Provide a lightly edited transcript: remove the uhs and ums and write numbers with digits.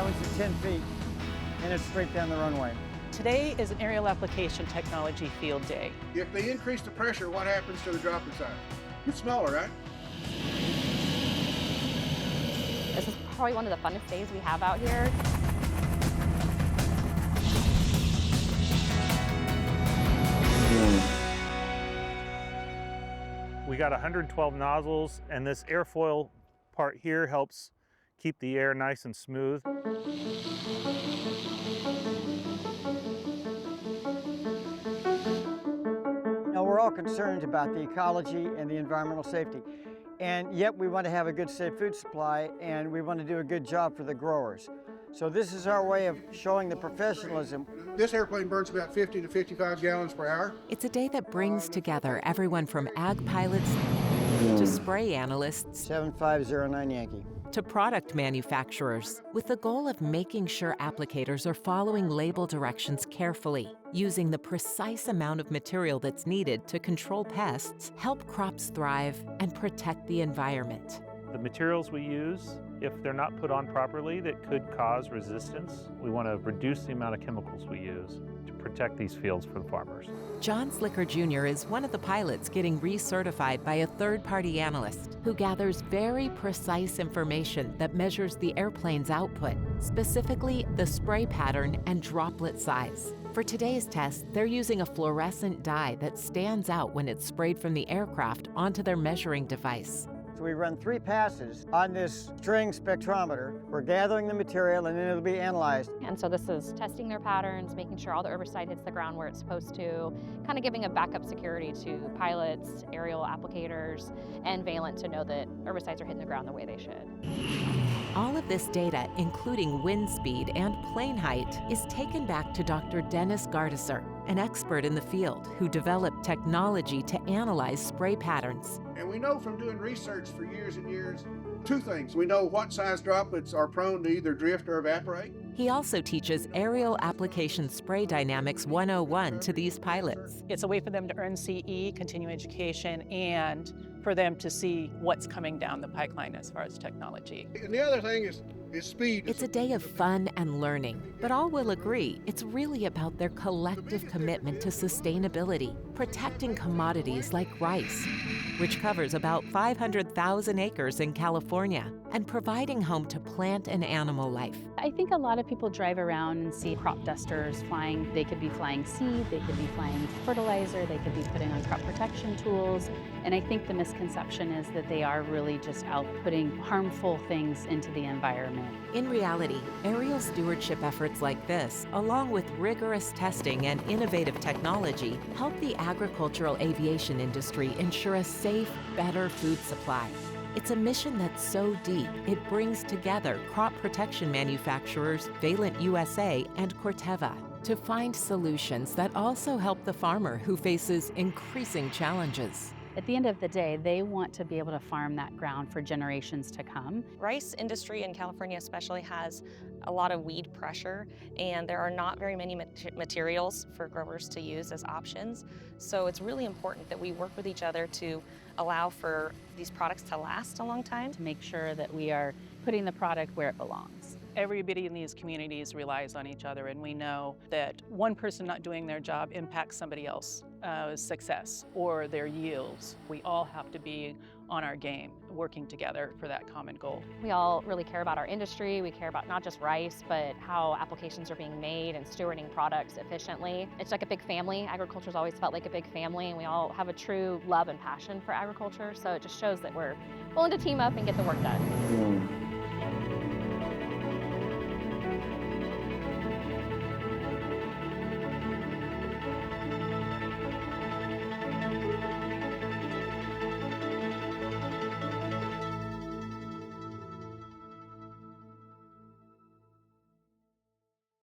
islands to 10 feet, and it's straight down the runway. Today is an aerial application technology field day. If they increase the pressure, what happens to the droplet size? It's smaller, right? This is probably one of the funnest days we have out here. We got 112 nozzles, and this airfoil part here helps keep the air nice and smooth. Now, we're all concerned about the ecology and the environmental safety, and yet we want to have a good, safe food supply, and we want to do a good job for the growers. So this is our way of showing the professionalism. This airplane burns about 50 to 55 gallons per hour. It's a day that brings together everyone from ag pilots to spray analysts 7509 Yankee. to product manufacturers, with the goal of making sure applicators are following label directions carefully, using the precise amount of material that's needed to control pests, help crops thrive, and protect the environment. The materials we use, if they're not put on properly, that could cause resistance. We want to reduce the amount of chemicals we use to protect these fields for the farmers. John Slicker Jr. is one of the pilots getting recertified by a third-party analyst who gathers very precise information that measures the airplane's output, specifically the spray pattern and droplet size. For today's test, they're using a fluorescent dye that stands out when it's sprayed from the aircraft onto their measuring device. So we run 3 passes on this string spectrometer. We're gathering the material, and then it'll be analyzed. And so this is testing their patterns, making sure all the herbicide hits the ground where it's supposed to, kind of giving a backup security to pilots, aerial applicators, and Valent to know that herbicides are hitting the ground the way they should. All of this data, including wind speed and plane height, is taken back to Dr. Dennis Gardesser, an expert in the field who developed technology to analyze spray patterns. And we know from doing research for years and years, 2 things. We know what size droplets are prone to either drift or evaporate. He also teaches Aerial Application Spray Dynamics 101 to these pilots. It's a way for them to earn CE, continuing education, and for them to see what's coming down the pipeline as far as technology. And the other thing is speed. It's a day of fun and learning, but all will agree it's really about their collective commitment to sustainability, protecting commodities like rice, which covers about 500,000 acres in California, and providing home to plant and animal life. I think a lot of people drive around and see crop dusters flying. They could be flying seed, they could be flying fertilizer, they could be putting on crop protection tools. And I think the misconception is that they are really just out putting harmful things into the environment. In reality, aerial stewardship efforts like this, along with rigorous testing and innovative technology, help the agricultural aviation industry ensure a safe, better food supply. It's a mission that's so deep, it brings together crop protection manufacturers Valent USA and Corteva to find solutions that also help the farmer who faces increasing challenges. At the end of the day, they want to be able to farm that ground for generations to come. Rice industry in California especially has a lot of weed pressure, and there are not very many materials for growers to use as options. So it's really important that we work with each other to allow for these products to last a long time. To make sure that we are putting the product where it belongs. Everybody in these communities relies on each other, and we know that one person not doing their job impacts somebody else's success or their yields. We all have to be on our game, working together for that common goal. We all really care about our industry. We care about not just rice, but how applications are being made and stewarding products efficiently. It's like a big family. Agriculture's always felt like a big family, and we all have a true love and passion for agriculture. So it just shows that we're willing to team up and get the work done.